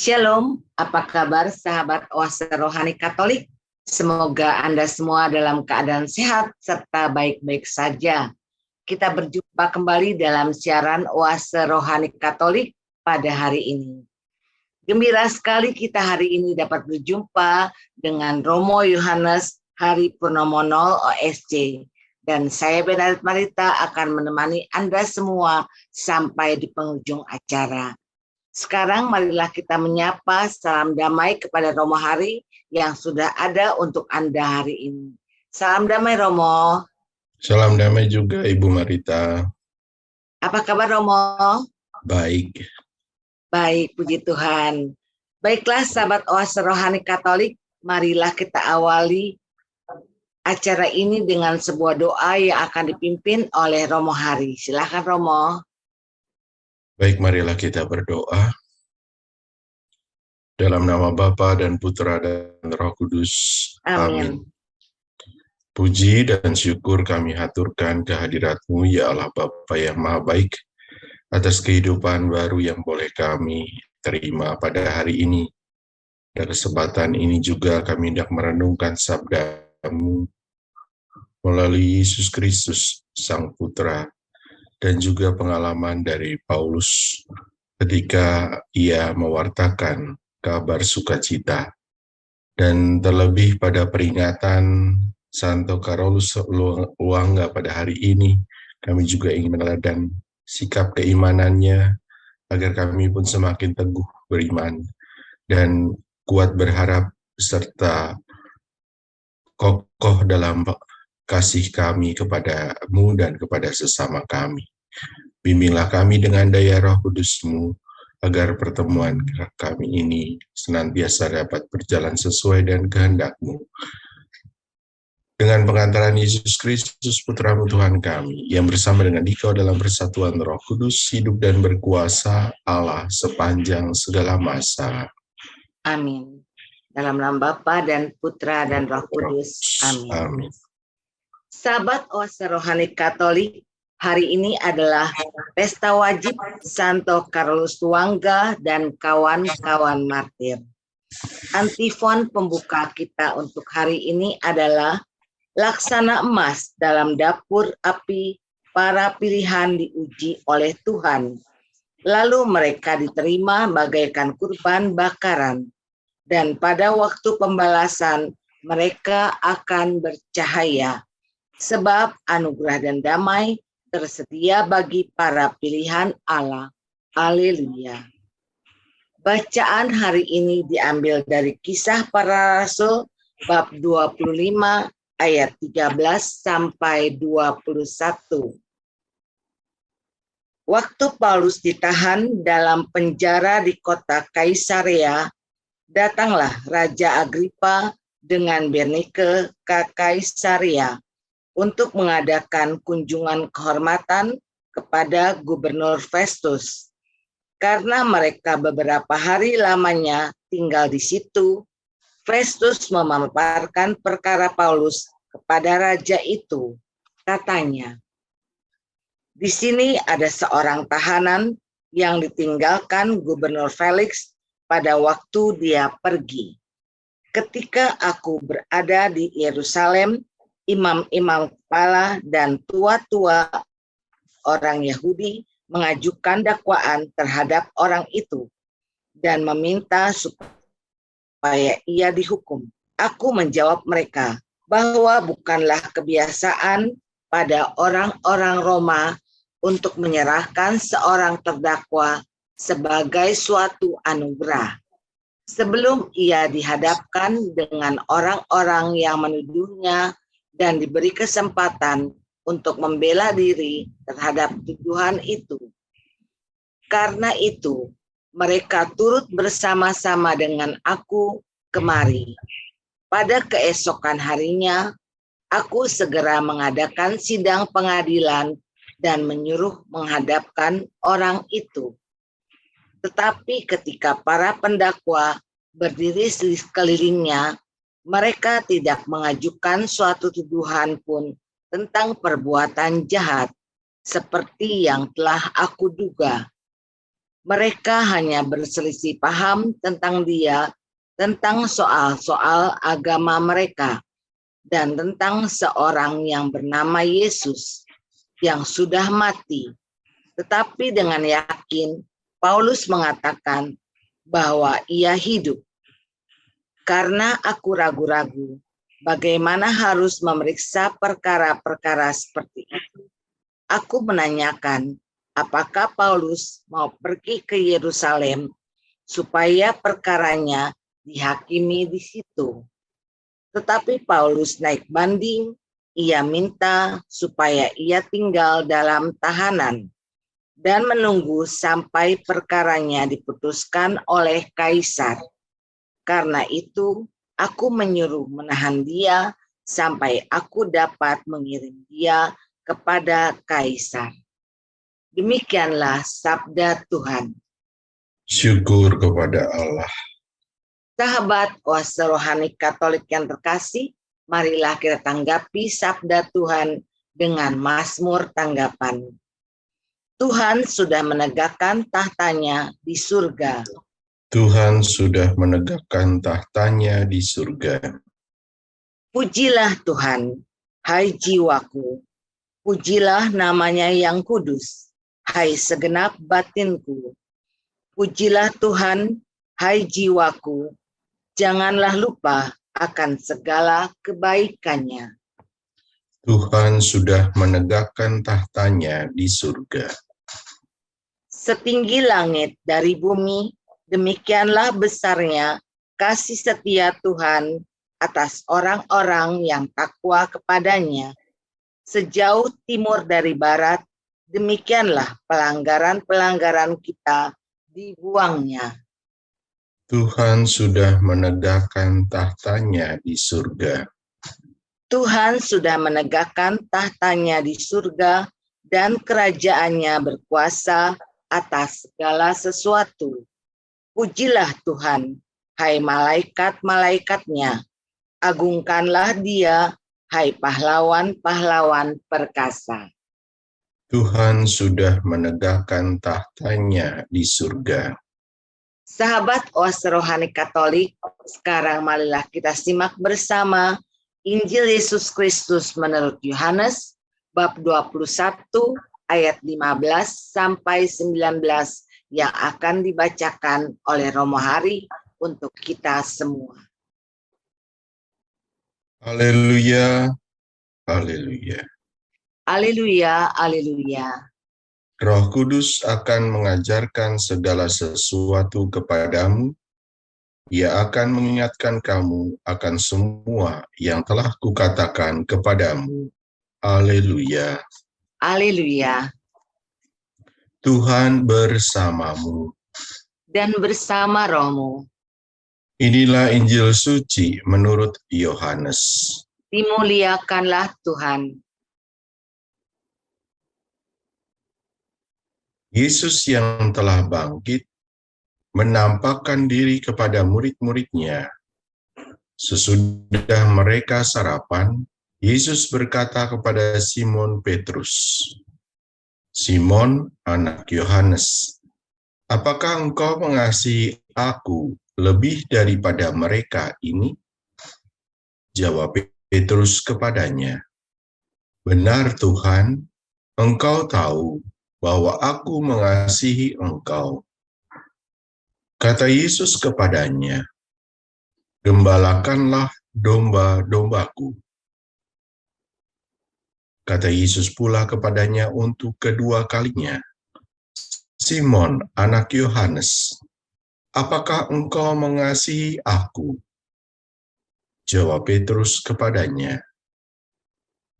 Shalom, apa kabar sahabat Oase Rohani Katolik? Semoga Anda semua dalam keadaan sehat serta baik-baik saja. Kita berjumpa kembali dalam siaran Oase Rohani Katolik pada hari ini. Gembira sekali kita hari ini dapat berjumpa dengan Romo Yohanes Hari Purnomo OSC. Dan saya Benarit Marita akan menemani Anda semua sampai di penghujung acara. Sekarang marilah kita menyapa salam damai kepada Romo Hari yang sudah ada untuk Anda hari ini. Salam damai Romo. Salam damai juga Ibu Marita. Apa kabar Romo? Baik. Baik, puji Tuhan. Baiklah sahabat Oase Rohani Katolik, marilah kita awali acara ini dengan sebuah doa yang akan dipimpin oleh Romo Hari. Silakan Romo. Baik, marilah kita berdoa. Dalam nama Bapa dan Putra dan Roh Kudus. Amin. Puji dan syukur kami haturkan kehadirat-Mu, ya Allah Bapa yang Maha Baik, atas kehidupan baru yang boleh kami terima pada hari ini. Dan kesempatan ini juga kami hendak merenungkan sabda-Mu melalui Yesus Kristus, Sang Putra, dan juga pengalaman dari Paulus ketika ia mewartakan kabar sukacita. Dan terlebih pada peringatan Santo Carolus Luanga pada hari ini, kami juga ingin meneladan sikap keimanannya agar kami pun semakin teguh beriman dan kuat berharap serta kokoh dalam kasih kami kepada-Mu dan kepada sesama kami. Bimbinglah kami dengan daya Roh Kudus-Mu, agar pertemuan kami ini senantiasa dapat berjalan sesuai dengan kehendak-Mu. Dengan pengantaran Yesus Kristus, Putra-Mu Tuhan kami, yang bersama dengan Dikau dalam persatuan Roh Kudus, hidup dan berkuasa Allah sepanjang segala masa. Amin. Dalam nama Bapa dan Putra dan Roh Kudus. Amin. Amin. Sahabat Oase Rohani Katolik, hari ini adalah pesta wajib Santo Carolus Luanga dan kawan-kawan martir. Antifon pembuka kita untuk hari ini adalah laksana emas dalam dapur api, para pilihan diuji oleh Tuhan. Lalu mereka diterima bagaikan kurban bakaran, dan pada waktu pembalasan mereka akan bercahaya, sebab anugerah dan damai tersedia bagi para pilihan Allah. Haleluya. Bacaan hari ini diambil dari Kisah Para Rasul bab 25 ayat 13 sampai 21. Waktu Paulus ditahan dalam penjara di kota Kaisarea, datanglah Raja Agripa dengan Bernike ke Kaisarea untuk mengadakan kunjungan kehormatan kepada Gubernur Festus. Karena mereka beberapa hari lamanya tinggal di situ, Festus memaparkan perkara Paulus kepada raja itu. Katanya, "Di sini ada seorang tahanan yang ditinggalkan Gubernur Felix pada waktu dia pergi. Ketika aku berada di Yerusalem, imam-imam kepala dan tua-tua orang Yahudi mengajukan dakwaan terhadap orang itu dan meminta supaya ia dihukum. Aku menjawab mereka bahwa bukanlah kebiasaan pada orang-orang Roma untuk menyerahkan seorang terdakwa sebagai suatu anugerah sebelum ia dihadapkan dengan orang-orang yang menuduhnya dan diberi kesempatan untuk membela diri terhadap tuduhan itu. Karena itu, mereka turut bersama-sama dengan aku kemari. Pada keesokan harinya, aku segera mengadakan sidang pengadilan dan menyuruh menghadapkan orang itu. Tetapi ketika para pendakwa berdiri di sekelilingnya, mereka tidak mengajukan suatu tuduhan pun tentang perbuatan jahat, seperti yang telah aku duga. Mereka hanya berselisih paham tentang dia, tentang soal-soal agama mereka, dan tentang seorang yang bernama Yesus yang sudah mati. Tetapi dengan yakin, Paulus mengatakan bahwa ia hidup. Karena aku ragu-ragu, bagaimana harus memeriksa perkara-perkara seperti itu. Aku menanyakan, apakah Paulus mau pergi ke Yerusalem supaya perkaranya dihakimi di situ. Tetapi Paulus naik banding, ia minta supaya ia tinggal dalam tahanan dan menunggu sampai perkaranya diputuskan oleh Kaisar. Karena itu, aku menyuruh menahan dia sampai aku dapat mengirim dia kepada Kaisar. Demikianlah sabda Tuhan. Syukur kepada Allah. Sahabat Oase Rohani Katolik yang terkasih, marilah kita tanggapi sabda Tuhan dengan mazmur tanggapan. Tuhan sudah menegakkan tahtanya di surga. Tuhan sudah menegakkan tahtanya di surga. Pujilah Tuhan, hai jiwaku. Pujilah namanya yang kudus, hai segenap batinku. Pujilah Tuhan, hai jiwaku. Janganlah lupa akan segala kebaikannya. Tuhan sudah menegakkan tahtanya di surga. Setinggi langit dari bumi, demikianlah besarnya kasih setia Tuhan atas orang-orang yang takwa kepadanya. Sejauh timur dari barat, demikianlah pelanggaran-pelanggaran kita dibuangnya. Tuhan sudah menegakkan tahtanya di surga. Tuhan sudah menegakkan tahtanya di surga dan kerajaannya berkuasa atas segala sesuatu. Pujilah Tuhan, hai malaikat-malaikatnya. Agungkanlah dia, hai pahlawan-pahlawan perkasa. Tuhan sudah menegakkan tahtanya di surga. Sahabat Oase Rohani Katolik, sekarang marilah kita simak bersama Injil Yesus Kristus menurut Yohanes, bab 21, ayat 15 sampai 19 yang akan dibacakan oleh Romo Hari untuk kita semua. Haleluya, haleluya. Haleluya, haleluya. Roh Kudus akan mengajarkan segala sesuatu kepadamu. Ia akan mengingatkan kamu akan semua yang telah kukatakan kepadamu. Haleluya. Haleluya. Tuhan bersamamu. Dan bersama rohmu. Inilah Injil suci menurut Yohanes. Dimuliakanlah Tuhan. Yesus yang telah bangkit menampakkan diri kepada murid-muridnya. Sesudah mereka sarapan, Yesus berkata kepada Simon Petrus, "Simon, anak Yohanes, apakah engkau mengasihi aku lebih daripada mereka ini?" Jawab Petrus kepadanya, "Benar Tuhan, engkau tahu bahwa aku mengasihi engkau." Kata Yesus kepadanya, "Gembalakanlah domba-dombaku." Kata Yesus pula kepadanya untuk kedua kalinya, "Simon, anak Yohanes, apakah engkau mengasihi aku?" Jawab Petrus kepadanya,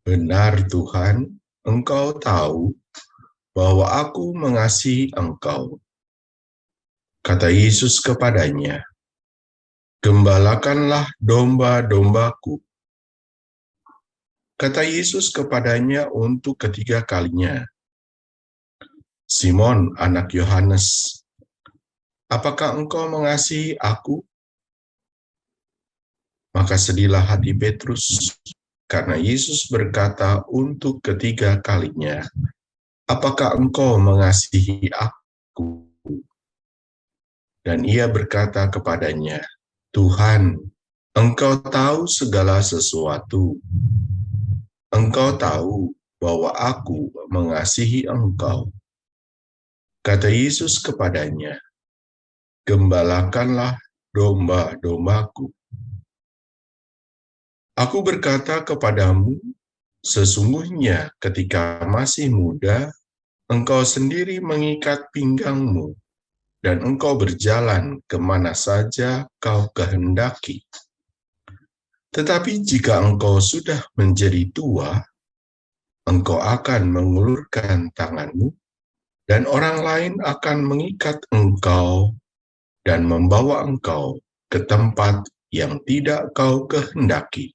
"Benar Tuhan, engkau tahu bahwa aku mengasihi engkau." Kata Yesus kepadanya, "Gembalakanlah domba-dombaku." Kata Yesus kepadanya untuk ketiga kalinya, "Simon, anak Yohanes, apakah engkau mengasihi aku?" Maka sedihlah hati Petrus karena Yesus berkata untuk ketiga kalinya, "Apakah engkau mengasihi aku?" Dan ia berkata kepadanya, "Tuhan, engkau tahu segala sesuatu. Engkau tahu bahwa aku mengasihi engkau." Kata Yesus kepadanya, "Gembalakanlah domba-dombaku. Aku berkata kepadamu, sesungguhnya ketika masih muda, engkau sendiri mengikat pinggangmu, dan engkau berjalan kemana saja kau kehendaki. Tetapi jika engkau sudah menjadi tua, engkau akan mengulurkan tanganmu, dan orang lain akan mengikat engkau dan membawa engkau ke tempat yang tidak kau kehendaki."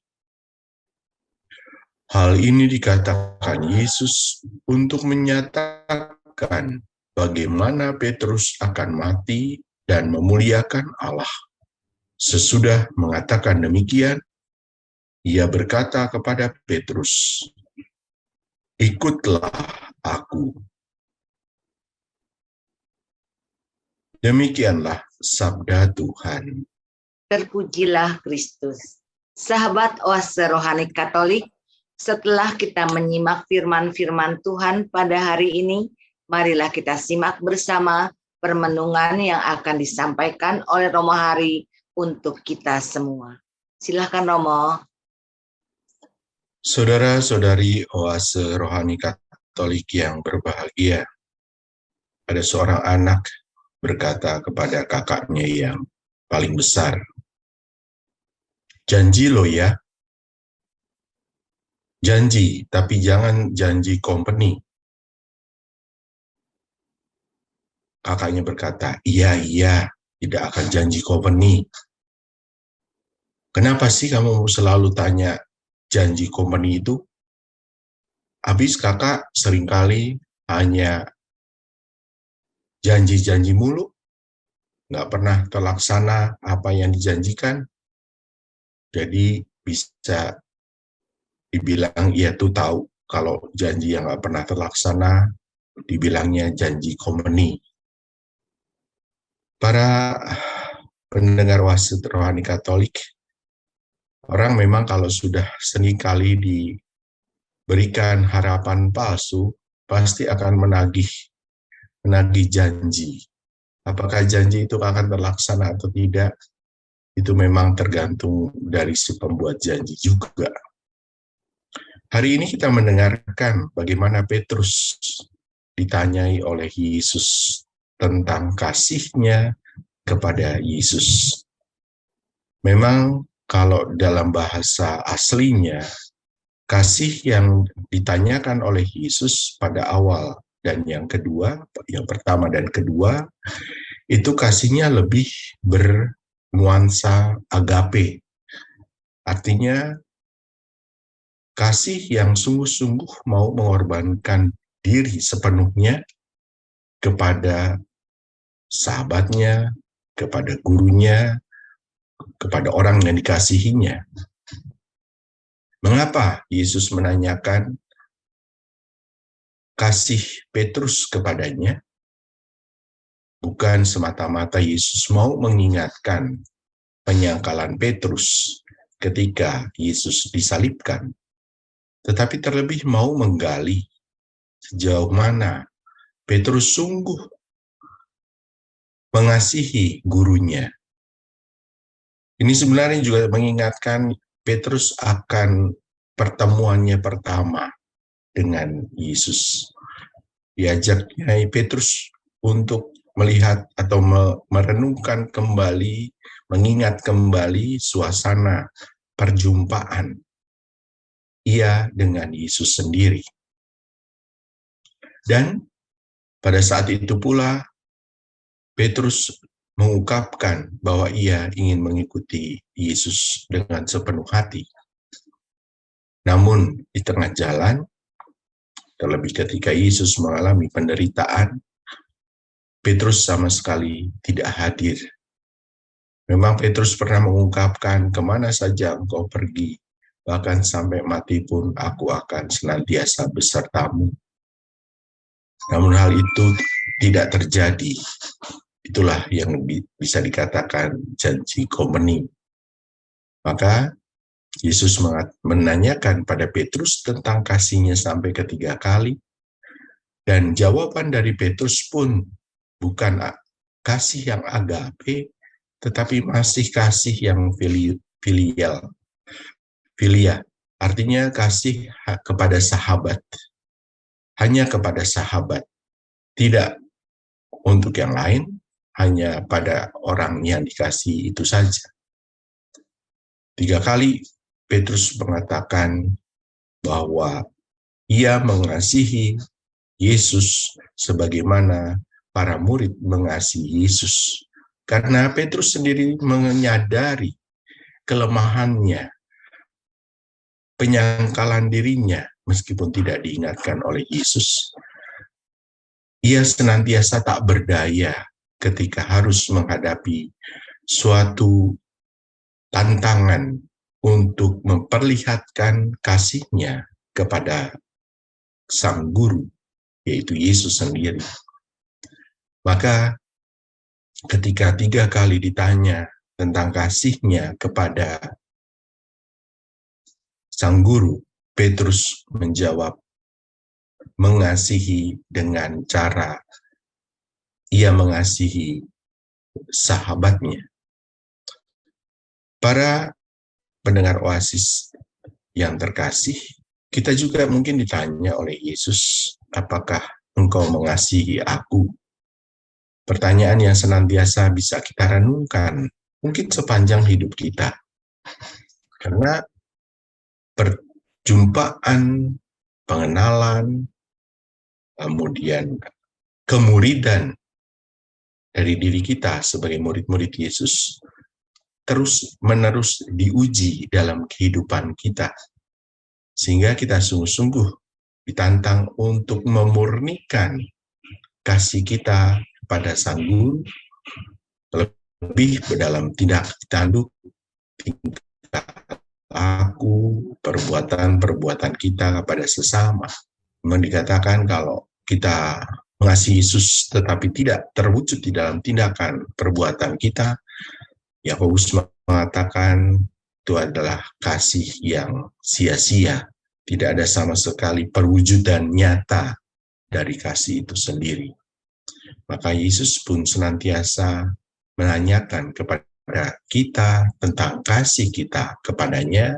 Hal ini dikatakan Yesus untuk menyatakan bagaimana Petrus akan mati dan memuliakan Allah. Sesudah mengatakan demikian, ia berkata kepada Petrus, "Ikutlah aku." Demikianlah sabda Tuhan. Terpujilah Kristus. Sahabat Oase Rohani Katolik, setelah kita menyimak firman-firman Tuhan pada hari ini, marilah kita simak bersama permenungan yang akan disampaikan oleh Romo Hari untuk kita semua. Silakan Romo. Saudara-saudari Oase Rohani Katolik yang berbahagia, ada seorang anak berkata kepada kakaknya yang paling besar, "Janji lo ya, janji, tapi jangan janji company." Kakaknya berkata, iya, tidak akan janji company." "Kenapa sih kamu selalu tanya janji company itu? Habis kakak seringkali hanya janji-janji mulu, nggak pernah terlaksana apa yang dijanjikan. Jadi bisa dibilang ia tuh tahu kalau janji yang nggak pernah terlaksana, dibilangnya janji company." Para pendengar Oase Rohani Katolik, orang memang kalau sudah seringkali diberikan harapan palsu, pasti akan menagih janji. Apakah janji itu akan terlaksana atau tidak, itu memang tergantung dari si pembuat janji juga. Hari ini kita mendengarkan bagaimana Petrus ditanyai oleh Yesus tentang kasihnya kepada Yesus. Memang kalau dalam bahasa aslinya, kasih yang ditanyakan oleh Yesus pada awal dan yang kedua, yang pertama dan kedua, itu kasihnya lebih bernuansa agape. Artinya, kasih yang sungguh-sungguh mau mengorbankan diri sepenuhnya kepada sahabatnya, kepada gurunya, kepada orang yang dikasihinya. Mengapa Yesus menanyakan kasih Petrus kepadanya? Bukan semata-mata Yesus mau mengingatkan penyangkalan Petrus ketika Yesus disalibkan, tetapi terlebih mau menggali sejauh mana Petrus sungguh mengasihi gurunya. Ini sebenarnya juga mengingatkan Petrus akan pertemuannya pertama dengan Yesus. Diajaknya Petrus untuk melihat atau merenungkan kembali, mengingat kembali suasana perjumpaan ia dengan Yesus sendiri. Dan pada saat itu pula Petrus mengungkapkan bahwa ia ingin mengikuti Yesus dengan sepenuh hati. Namun di tengah jalan, terlebih ketika Yesus mengalami penderitaan, Petrus sama sekali tidak hadir. Memang Petrus pernah mengungkapkan, "Kemana saja engkau pergi, bahkan sampai mati pun aku akan senantiasa besertamu. Namun hal itu tidak terjadi. Itulah yang bisa dikatakan janji komeni. Maka Yesus menanyakan pada Petrus tentang kasihnya sampai ketiga kali. Dan jawaban dari Petrus pun bukan kasih yang agape, tetapi masih kasih yang filial. Filia, artinya kasih kepada sahabat. Hanya kepada sahabat. Tidak untuk yang lain, hanya pada orang yang dikasihi itu saja. 3 kali Petrus mengatakan bahwa ia mengasihi Yesus sebagaimana para murid mengasihi Yesus. Karena Petrus sendiri menyadari kelemahannya, penyangkalan dirinya, meskipun tidak diingatkan oleh Yesus. Ia senantiasa tak berdaya ketika harus menghadapi suatu tantangan untuk memperlihatkan kasihnya kepada Sang Guru, yaitu Yesus sendiri. Maka ketika 3 kali ditanya tentang kasihnya kepada Sang Guru, Petrus menjawab, mengasihi dengan cara ia mengasihi sahabatnya. Para pendengar Oasis yang terkasih, kita juga mungkin ditanya oleh Yesus, apakah engkau mengasihi aku? Pertanyaan yang senantiasa bisa kita renungkan, mungkin sepanjang hidup kita. Karena perjumpaan, pengenalan, kemudian kemuridan dari diri kita sebagai murid-murid Yesus terus-menerus diuji dalam kehidupan kita. Sehingga kita sungguh-sungguh ditantang untuk memurnikan kasih kita pada Sang Guru, lebih dalam tindak tanduk, tingkah laku, perbuatan-perbuatan kita kepada sesama. Memang dikatakan kalau kita mengasihi Yesus tetapi tidak terwujud di dalam tindakan perbuatan kita, Yakobus mengatakan itu adalah kasih yang sia-sia. Tidak ada sama sekali perwujudan nyata dari kasih itu sendiri. Maka Yesus pun senantiasa menanyakan kepada kita tentang kasih kita kepadanya,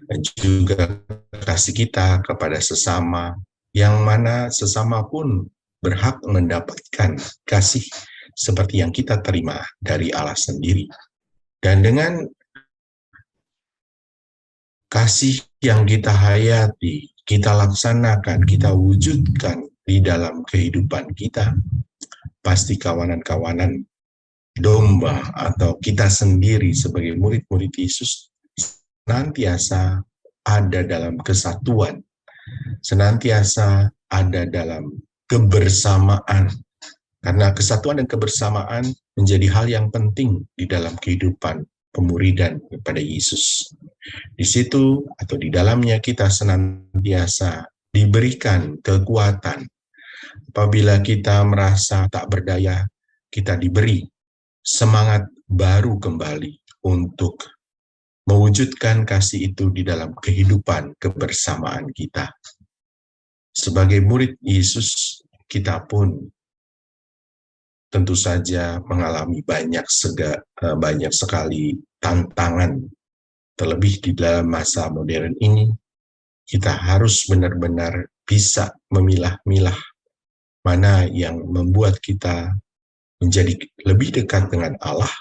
dan juga kasih kita kepada sesama, yang mana sesama pun berhak mendapatkan kasih seperti yang kita terima dari Allah sendiri. Dan dengan kasih yang kita hayati, kita laksanakan, kita wujudkan di dalam kehidupan kita, pasti kawanan-kawanan domba atau kita sendiri sebagai murid-murid Yesus senantiasa ada dalam kesatuan, senantiasa ada dalam kebersamaan. Karena kesatuan dan kebersamaan menjadi hal yang penting di dalam kehidupan pemuridan kepada Yesus. Di situ atau di dalamnya kita senantiasa diberikan kekuatan. Apabila kita merasa tak berdaya, kita diberi semangat baru kembali untuk mewujudkan kasih itu di dalam kehidupan kebersamaan kita. Sebagai murid Yesus, kita pun tentu saja mengalami banyak sekali tantangan. Terlebih di dalam masa modern ini, kita harus benar-benar bisa memilah-milah mana yang membuat kita menjadi lebih dekat dengan Allah,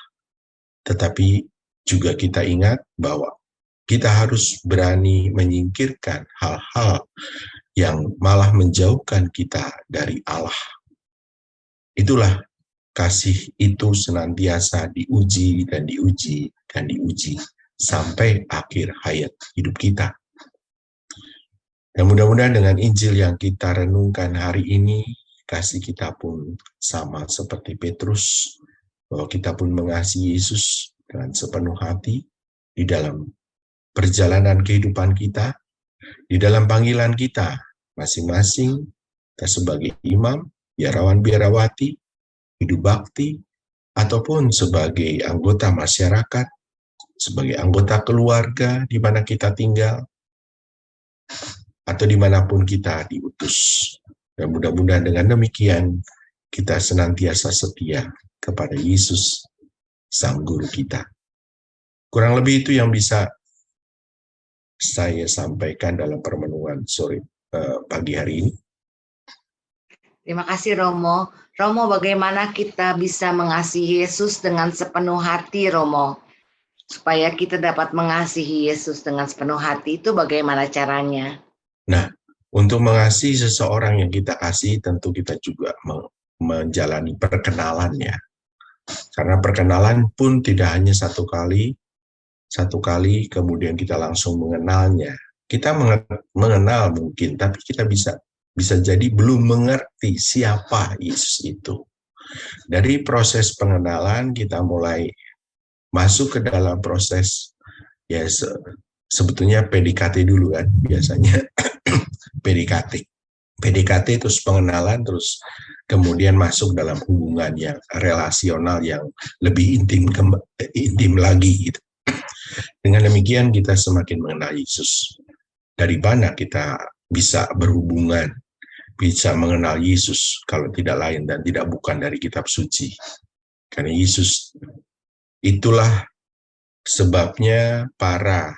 tetapi juga kita ingat bahwa kita harus berani menyingkirkan hal-hal yang malah menjauhkan kita dari Allah. Itulah kasih itu senantiasa diuji dan diuji dan diuji sampai akhir hayat hidup kita. Dan mudah-mudahan dengan Injil yang kita renungkan hari ini, kasih kita pun sama seperti Petrus, bahwa kita pun mengasihi Yesus dengan sepenuh hati di dalam perjalanan kehidupan kita, di dalam panggilan kita masing-masing, kita sebagai imam, biarawan-biarawati, hidup bakti, ataupun sebagai anggota masyarakat, sebagai anggota keluarga di mana kita tinggal, atau dimanapun kita diutus. Dan mudah-mudahan dengan demikian, kita senantiasa setia kepada Yesus, Sang Guru kita. Kurang lebih itu yang bisa saya sampaikan dalam permenungan pagi hari ini. Terima kasih Romo. Romo, bagaimana kita bisa mengasihi Yesus dengan sepenuh hati, Romo? Supaya kita dapat mengasihi Yesus dengan sepenuh hati, itu bagaimana caranya? Nah, untuk mengasihi seseorang yang kita kasih, tentu kita juga menjalani perkenalannya. Karena perkenalan pun tidak hanya satu kali kemudian kita langsung mengenalnya. Kita mengenal mungkin, tapi kita bisa jadi belum mengerti siapa Yesus itu. Dari proses pengenalan kita mulai masuk ke dalam proses ya sebetulnya PDKT dulu kan biasanya. PDKT terus pengenalan, terus kemudian masuk dalam hubungan yang relasional yang lebih intim lagi gitu. Dengan demikian kita semakin mengenal Yesus. Dari mana kita bisa berhubungan, bisa mengenal Yesus kalau tidak lain dan tidak bukan dari kitab suci. Karena Yesus itulah sebabnya para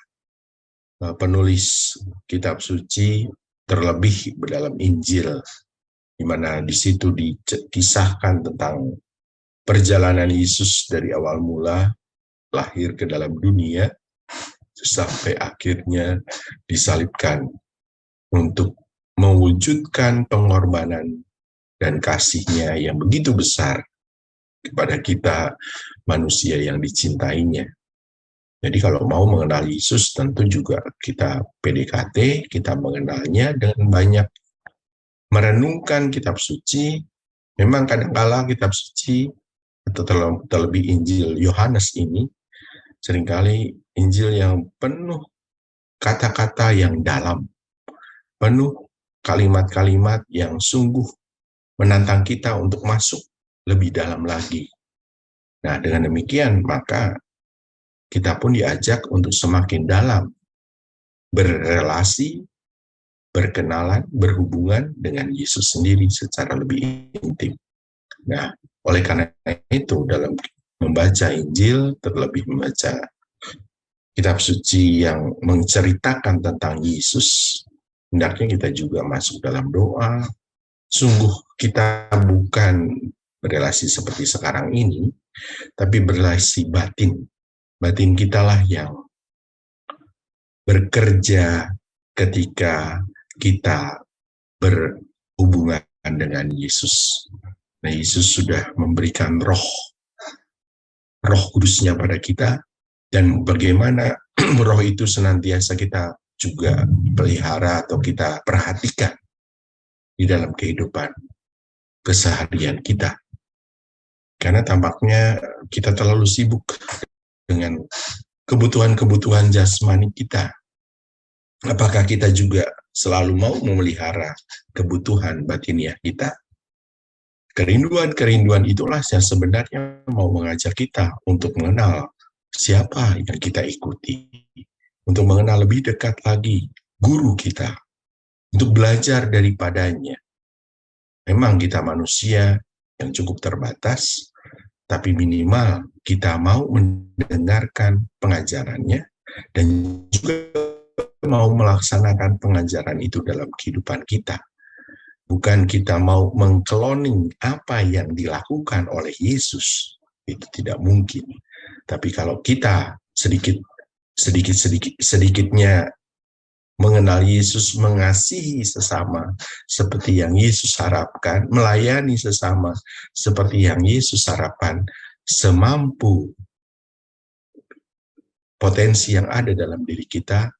penulis kitab suci, terlebih dalam Injil, di mana di situ dikisahkan tentang perjalanan Yesus dari awal mula lahir ke dalam dunia sampai akhirnya disalibkan untuk mewujudkan pengorbanan dan kasihnya yang begitu besar kepada kita manusia yang dicintainya. Jadi kalau mau mengenal Yesus tentu juga kita PDKT, kita mengenalnya dengan banyak merenungkan kitab suci. Memang kadang-kala kitab suci atau terlebih Injil Yohanes ini seringkali Injil yang penuh kata-kata yang dalam, penuh kalimat-kalimat yang sungguh menantang kita untuk masuk lebih dalam lagi. Nah, dengan demikian maka kita pun diajak untuk semakin dalam berrelasi, berkenalan, berhubungan dengan Yesus sendiri secara lebih intim. Nah, oleh karena itu dalam membaca Injil, terlebih membaca kitab suci yang menceritakan tentang Yesus, hendaknya kita juga masuk dalam doa. Sungguh kita bukan berelasi seperti sekarang ini, tapi berelasi batin. Batin kita lah yang bekerja ketika kita berhubungan dengan Yesus. Nah, Yesus sudah memberikan roh kudusnya pada kita, dan bagaimana roh itu senantiasa kita juga pelihara atau kita perhatikan di dalam kehidupan keseharian kita. Karena tampaknya kita terlalu sibuk dengan kebutuhan-kebutuhan jasmani kita. Apakah kita juga selalu mau memelihara kebutuhan batiniah kita? Kerinduan-kerinduan itulah yang sebenarnya mau mengajak kita untuk mengenal siapa yang kita ikuti, untuk mengenal lebih dekat lagi guru kita, untuk belajar daripadanya. Memang kita manusia yang cukup terbatas, tapi minimal kita mau mendengarkan pengajarannya dan juga mau melaksanakan pengajaran itu dalam kehidupan kita. Bukan kita mau mengkloning apa yang dilakukan oleh Yesus, itu tidak mungkin. Tapi kalau kita sedikitnya mengenal Yesus, mengasihi sesama seperti yang Yesus harapkan, melayani sesama seperti yang Yesus harapkan, semampu potensi yang ada dalam diri kita,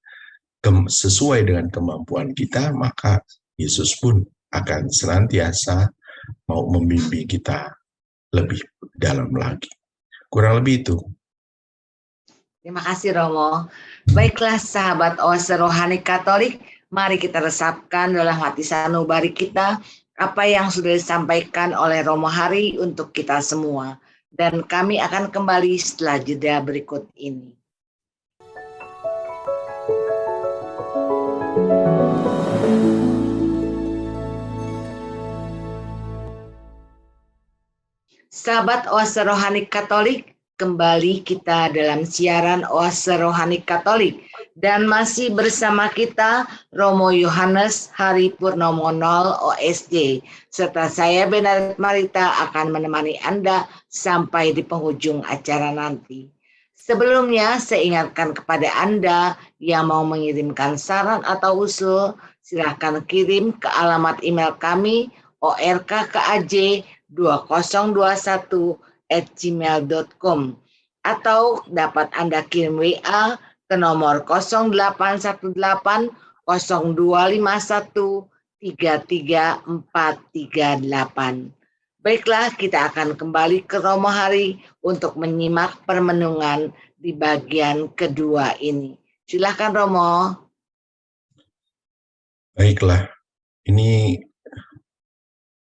sesuai dengan kemampuan kita, maka Yesus pun akan senantiasa mau membimbing kita lebih dalam lagi. Kurang lebih itu. Terima kasih Romo. Baiklah sahabat Oase Rohani Katolik, mari kita resapkan dalam hati sanubari kita apa yang sudah disampaikan oleh Romo Hari untuk kita semua. Dan kami akan kembali setelah jeda berikut ini. Sahabat Oase Rohani Katolik, kembali kita dalam siaran Oase Rohani Katolik dan masih bersama kita Romo Yohanes Hari Purnomo 0 OSJ serta saya Benadet Marita akan menemani Anda sampai di penghujung acara nanti. Sebelumnya saya ingatkan kepada Anda yang mau mengirimkan saran atau usul, silakan kirim ke alamat email kami orkkaj2021@gmail.com atau dapat Anda kirim WA ke nomor 0818 0251 33438. Baiklah, kita akan kembali ke Romo Hari untuk menyimak permenungan di bagian kedua ini. Silakan Romo. Baiklah, ini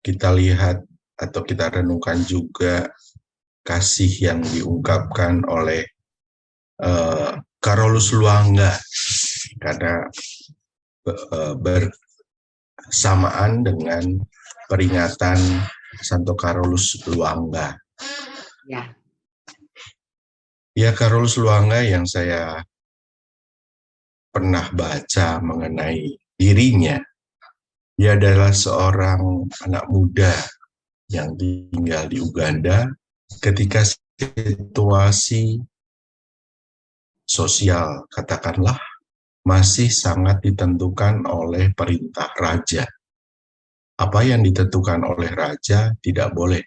kita lihat atau kita renungkan juga kasih yang diungkapkan oleh Carolus Luanga karena bersamaan dengan peringatan Santo Carolus Luanga. Ya, Carolus Luanga yang saya pernah baca mengenai dirinya, dia adalah seorang anak muda yang tinggal di Uganda ketika situasi sosial, katakanlah, masih sangat ditentukan oleh perintah raja. Apa yang ditentukan oleh raja tidak boleh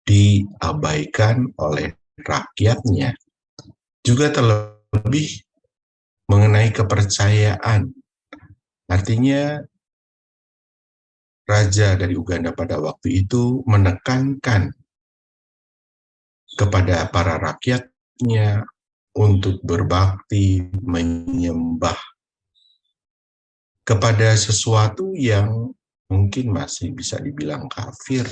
diabaikan oleh rakyatnya. Juga terlebih mengenai kepercayaan. Artinya, raja dari Uganda pada waktu itu menekankan kepada para rakyatnya untuk berbakti, menyembah kepada sesuatu yang mungkin masih bisa dibilang kafir,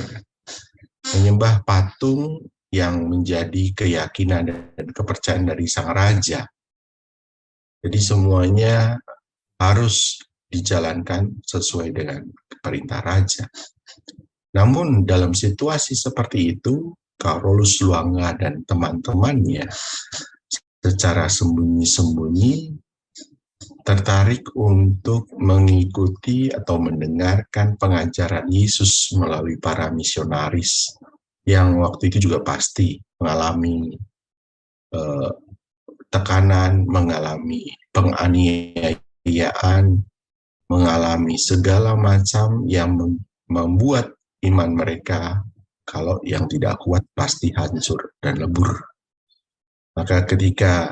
menyembah patung yang menjadi keyakinan dan kepercayaan dari sang raja. Jadi semuanya harus dijalankan sesuai dengan perintah raja. Namun dalam situasi seperti itu, Carolus Luanga dan teman-temannya secara sembunyi-sembunyi tertarik untuk mengikuti atau mendengarkan pengajaran Yesus melalui para misionaris yang waktu itu juga pasti mengalami tekanan, mengalami penganiayaan, mengalami segala macam yang membuat iman mereka kalau yang tidak kuat pasti hancur dan lebur. Maka ketika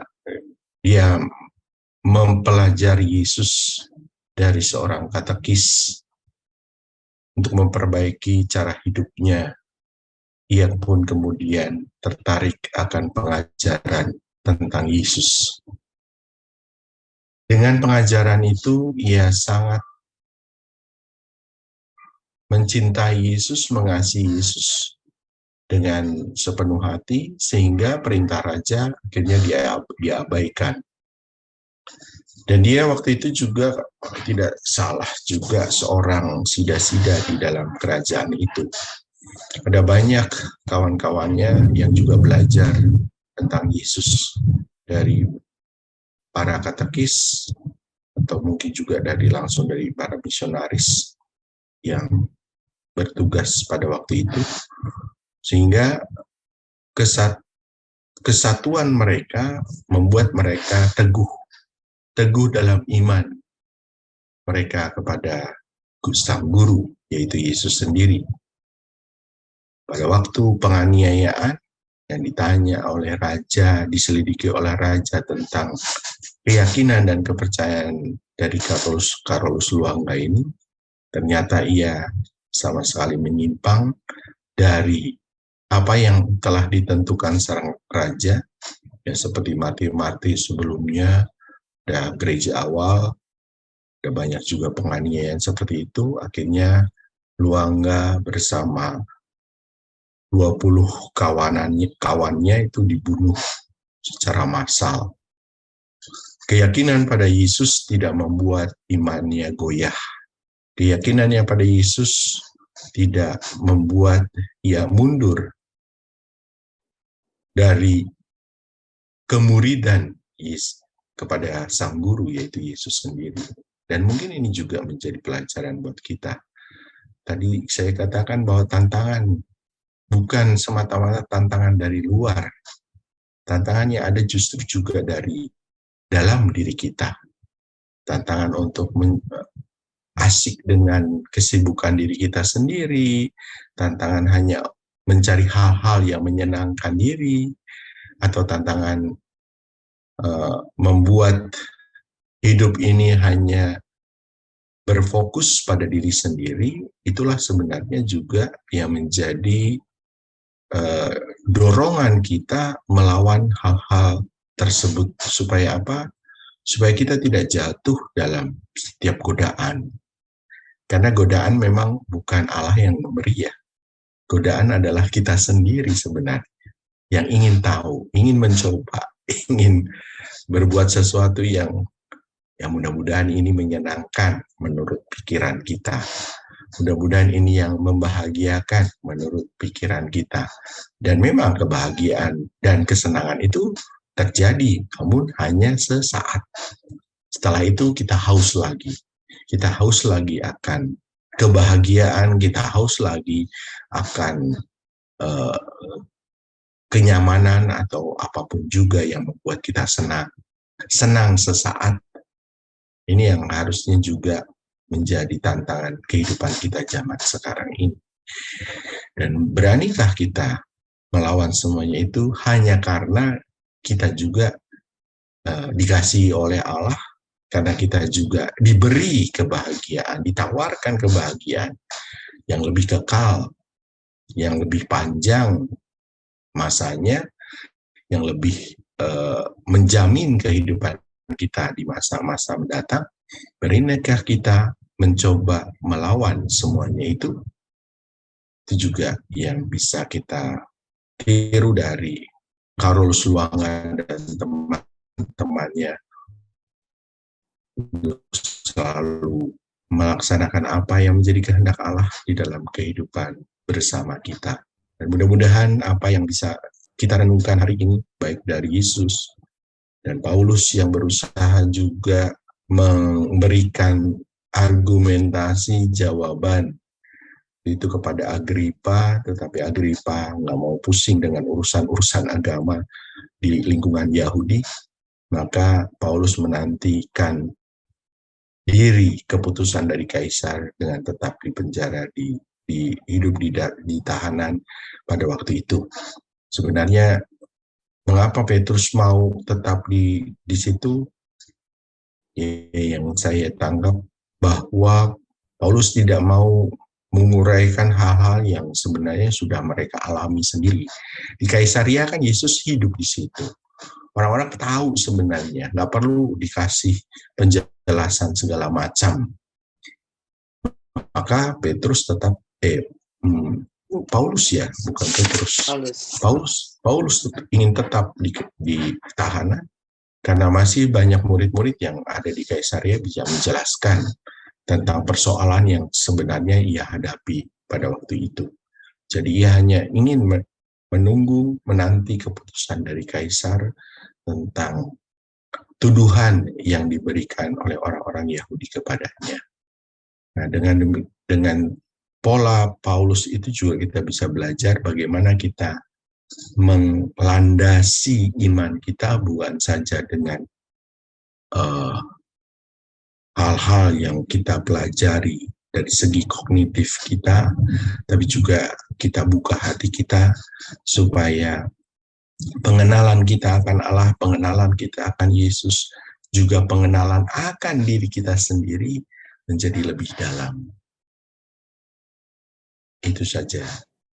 dia mempelajari Yesus dari seorang katekis untuk memperbaiki cara hidupnya, ia pun kemudian tertarik akan pengajaran tentang Yesus. Dengan pengajaran itu, ia sangat mencintai Yesus, mengasihi Yesus dengan sepenuh hati, sehingga perintah raja akhirnya diabaikan. Dan dia waktu itu juga tidak salah juga seorang sida-sida di dalam kerajaan itu. Ada banyak kawan-kawannya yang juga belajar tentang Yesus dari para katekis atau mungkin juga langsung dari para misionaris yang bertugas pada waktu itu, sehingga kesatuan mereka membuat mereka teguh dalam iman mereka kepada sang guru, yaitu Yesus sendiri. Pada waktu penganiayaan yang ditanya oleh raja, diselidiki oleh raja tentang keyakinan dan kepercayaan dari Carolus Luanga ini, ternyata ia sama sekali menyimpang dari apa yang telah ditentukan sang raja, Ya seperti martir-martir sebelumnya, ada gereja awal, ada banyak juga penganiayaan seperti itu. Akhirnya Luangga bersama 20 kawannya itu dibunuh secara massal. Keyakinan pada Yesus tidak membuat imannya goyah. Keyakinannya pada Yesus tidak membuat ia mundur dari kemuridan kepada sang guru, yaitu Yesus sendiri. Dan mungkin ini juga menjadi pelajaran buat kita. Tadi saya katakan bahwa tantangan bukan semata-mata tantangan dari luar. Tantangannya ada justru juga dari dalam diri kita. Tantangan untuk asik dengan kesibukan diri kita sendiri, tantangan hanya mencari hal-hal yang menyenangkan diri, atau tantangan membuat hidup ini hanya berfokus pada diri sendiri. Itulah sebenarnya juga yang menjadi dorongan kita melawan hal-hal tersebut. Supaya apa? Supaya kita tidak jatuh dalam setiap godaan. Karena godaan memang bukan Allah yang memberi ya. Godaan adalah kita sendiri sebenarnya yang ingin tahu, ingin mencoba, ingin berbuat sesuatu yang mudah-mudahan ini menyenangkan menurut pikiran kita. Mudah-mudahan ini yang membahagiakan menurut pikiran kita. Dan memang kebahagiaan dan kesenangan itu terjadi, namun hanya sesaat. Setelah itu kita haus lagi. Kita haus lagi akan kebahagiaan, kita haus lagi akan kenyamanan atau apapun juga yang membuat kita senang. Senang sesaat. Ini yang harusnya juga menjadi tantangan kehidupan kita zaman sekarang ini. Dan beranikah kita melawan semuanya itu hanya karena kita juga dikasihi oleh Allah, karena kita juga diberi kebahagiaan, ditawarkan kebahagiaan yang lebih kekal, yang lebih panjang masanya, yang lebih menjamin kehidupan kita di masa-masa mendatang. Berinikah kita mencoba melawan semuanya itu? Itu juga yang bisa kita tiru dari Carolus Luangga dan teman-temannya, selalu melaksanakan apa yang menjadi kehendak Allah di dalam kehidupan bersama kita. Dan mudah-mudahan apa yang bisa kita renungkan hari ini, baik dari Yesus dan Paulus yang berusaha juga memberikan argumentasi jawaban itu kepada Agripa, tetapi Agripa nggak mau pusing dengan urusan-urusan agama di lingkungan Yahudi, maka Paulus menantikan diri keputusan dari kaisar dengan tetap di penjara, hidup di tahanan pada waktu itu. Sebenarnya mengapa Petrus mau tetap di situ? Yang saya tangkap bahwa Paulus tidak mau menguraikan hal-hal yang sebenarnya sudah mereka alami sendiri. Di Kaisaria kan Yesus hidup di situ. Orang-orang tahu sebenarnya, nggak perlu dikasih penjelasan segala macam. Maka Petrus tetap, Paulus ya, bukan Petrus. Paulus ingin tetap di tahanan, karena masih banyak murid-murid yang ada di Kaisaria bisa menjelaskan tentang persoalan yang sebenarnya ia hadapi pada waktu itu. Jadi ia hanya ingin menanti keputusan dari kaisar tentang tuduhan yang diberikan oleh orang-orang Yahudi kepadanya. Nah, dengan pola Paulus itu juga kita bisa belajar bagaimana kita melandasi iman kita bukan saja dengan hal-hal yang kita pelajari dari segi kognitif kita, tapi juga kita buka hati kita supaya pengenalan kita akan Allah, pengenalan kita akan Yesus, juga pengenalan akan diri kita sendiri menjadi lebih dalam. Itu saja,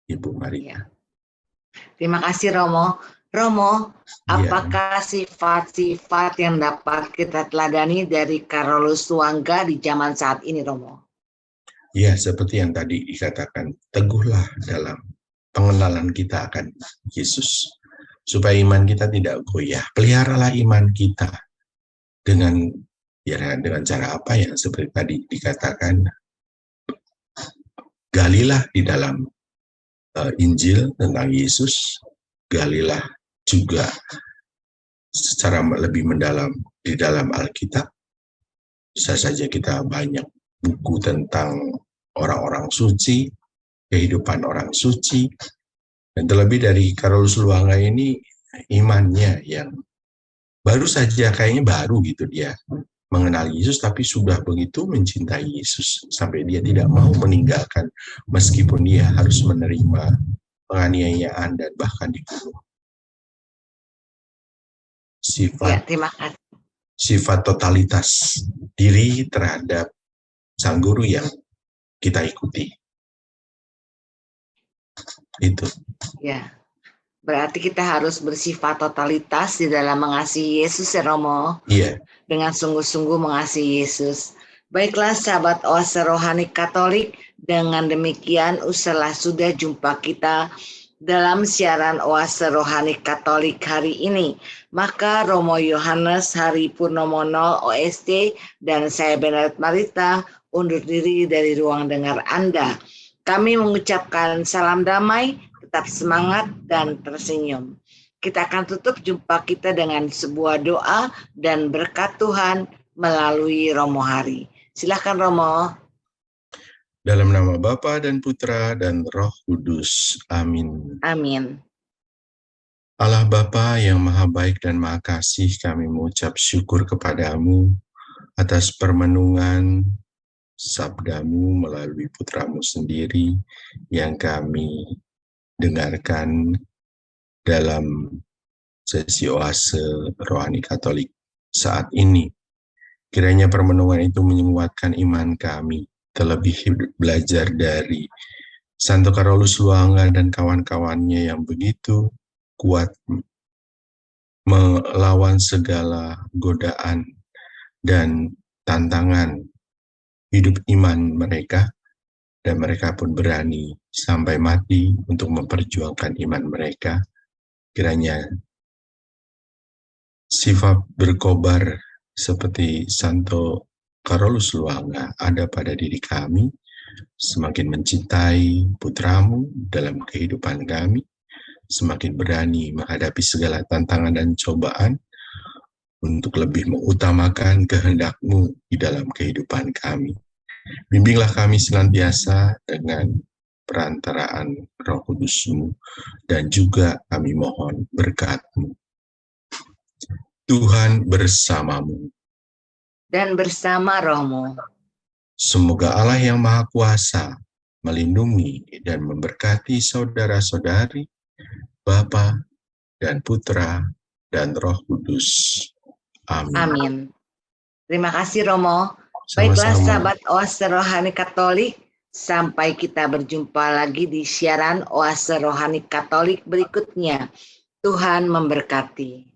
Ibu Maria. Terima kasih Romo. Romo, Ya, apakah sifat-sifat yang dapat kita teladani dari Carolus Suangga di zaman saat ini, Romo? ya seperti yang tadi dikatakan, teguhlah dalam pengenalan kita akan Yesus, supaya iman kita tidak goyah. Peliharalah iman kita dengan dengan cara apa ya? Seperti tadi dikatakan, galilah di dalam Injil tentang Yesus, galilah juga secara lebih mendalam di dalam Alkitab. Bisa saja kita banyak buku tentang orang-orang suci, kehidupan orang suci, dan terlebih dari Carolus Luanga ini imannya yang baru saja, kayaknya baru gitu dia mengenal Yesus, tapi sudah begitu mencintai Yesus sampai dia tidak mau meninggalkan meskipun dia harus menerima penganiayaan dan bahkan dibunuh. Ya, terima kasih. Sifat totalitas diri terhadap sang guru yang kita ikuti. Itu. Ya, berarti kita harus bersifat totalitas di dalam mengasihi Yesus, ya Romo. Iya. Dengan sungguh-sungguh mengasihi Yesus. Baiklah sahabat Oase Rohani Katolik, dengan demikian usahlah sudah jumpa kita dalam siaran Oase Rohani Katolik hari ini. Maka Romo Yohanes Hari Purnomono OST dan saya Bernadette Marita undur diri dari ruang dengar Anda. Kami mengucapkan salam damai, tetap semangat dan tersenyum. Kita akan tutup jumpa kita dengan sebuah doa dan berkat Tuhan melalui Romo Hari. Silakan Romo. Dalam nama Bapa dan Putra dan Roh Kudus. Amin. Amin. Allah Bapa yang Maha Baik dan Maha Kasih, kami mengucap syukur kepadamu atas permenungan sabdamu melalui putramu sendiri yang kami dengarkan dalam sesi Oase Rohani Katolik saat ini. Kiranya permenungan itu menguatkan iman kami, terlebih belajar dari Santo Carolus Luanga dan kawan-kawannya yang begitu kuat melawan segala godaan dan tantangan hidup iman mereka, dan mereka pun berani sampai mati untuk memperjuangkan iman mereka. Kiranya sifat berkobar seperti Santo Carolus Luanga ada pada diri kami, semakin mencintai putramu dalam kehidupan kami, semakin berani menghadapi segala tantangan dan cobaan untuk lebih mengutamakan kehendak-Mu di dalam kehidupan kami. Bimbinglah kami senantiasa dengan perantaraan Roh Kudus-Mu, dan juga kami mohon berkat-Mu. Tuhan bersamamu. Dan bersama Roh-Mu. Semoga Allah yang Maha Kuasa melindungi dan memberkati saudara-saudari, Bapa dan Putra dan Roh Kudus. Amin. Amin. Terima kasih Romo. Sama-sama. Baiklah sahabat Oase Rohani Katolik, sampai kita berjumpa lagi di siaran Oase Rohani Katolik berikutnya. Tuhan memberkati.